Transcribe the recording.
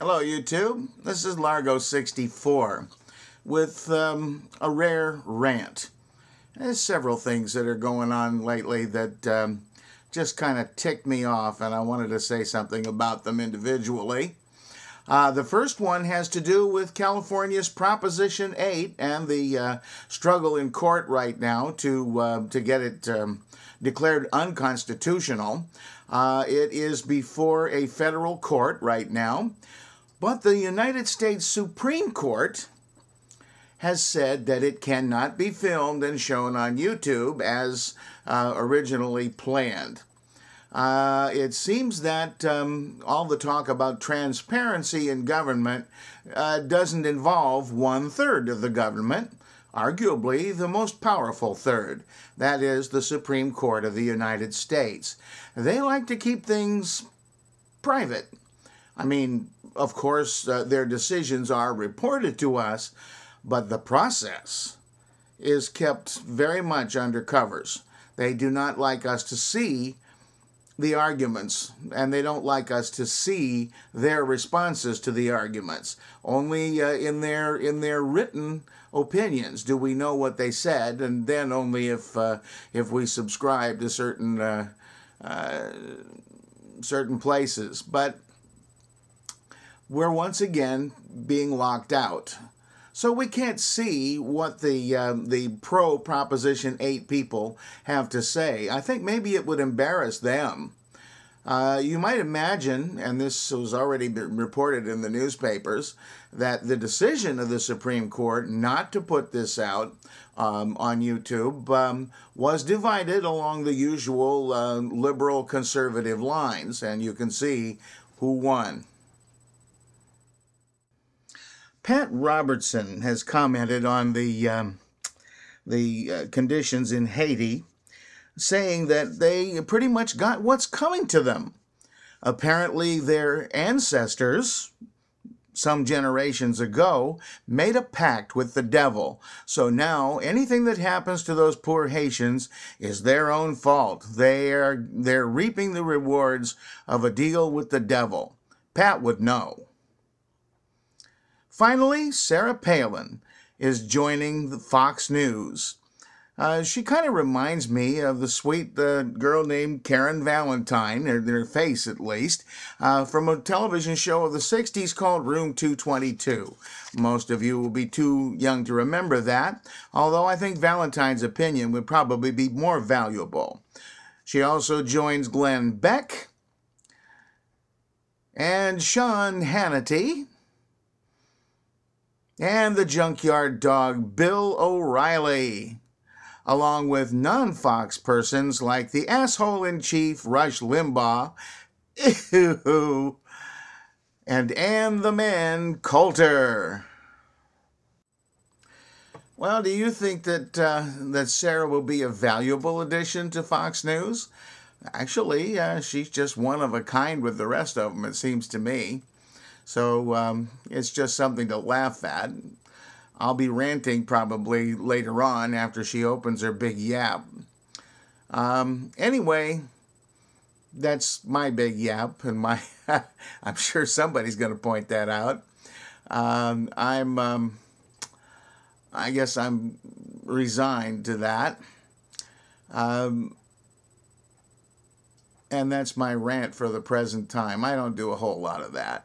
Hello, YouTube. This is Largo64 with a rare rant. There's several things that are going on lately that just kind of ticked me off, and I wanted to say something about them individually. The first one has to do with California's Proposition 8 and the struggle in court right now to get it declared unconstitutional. It is before a federal court right now, but the United States Supreme Court has said that it cannot be filmed and shown on YouTube as originally planned. It seems that all the talk about transparency in government doesn't involve 1/3 of the government, arguably the most powerful third. That is the Supreme Court of the United States. They like to keep things private. I mean, of course, their decisions are reported to us, but the process is kept very much under covers. They do not like us to see the arguments, and they don't like us to see their responses to the arguments. Only in their written opinions do we know what they said, and then only if we subscribe to certain places. But we're once again being locked out. So we can't see what the pro-Proposition 8 people have to say. I think maybe it would embarrass them. You might imagine, and this was already reported in the newspapers, that the decision of the Supreme Court not to put this out on YouTube was divided along the usual liberal-conservative lines, and you can see who won. Pat Robertson has commented on the conditions in Haiti, saying that they pretty much got what's coming to them. Apparently, their ancestors, some generations ago, made a pact with the devil. So now, anything that happens to those poor Haitians is their own fault. They're reaping the rewards of a deal with the devil. Pat would know. Finally, Sarah Palin is joining the Fox News. She kind of reminds me of the sweet girl named Karen Valentine, their face at least, from a television show of the 60s called Room 222. Most of you will be too young to remember that, although I think Valentine's opinion would probably be more valuable. She also joins Glenn Beck and Sean Hannity, and the junkyard dog Bill O'Reilly, along with non-Fox persons like the asshole-in-chief Rush Limbaugh, and Ann the Man Coulter. Well, do you think that Sarah will be a valuable addition to Fox News? Actually, she's just one of a kind with the rest of them, it seems to me. So it's just something to laugh at. I'll be ranting probably later on after she opens her big yap. Anyway, that's my big yap, and I'm sure somebody's going to point that out. I guess I'm resigned to that. And that's my rant for the present time. I don't do a whole lot of that.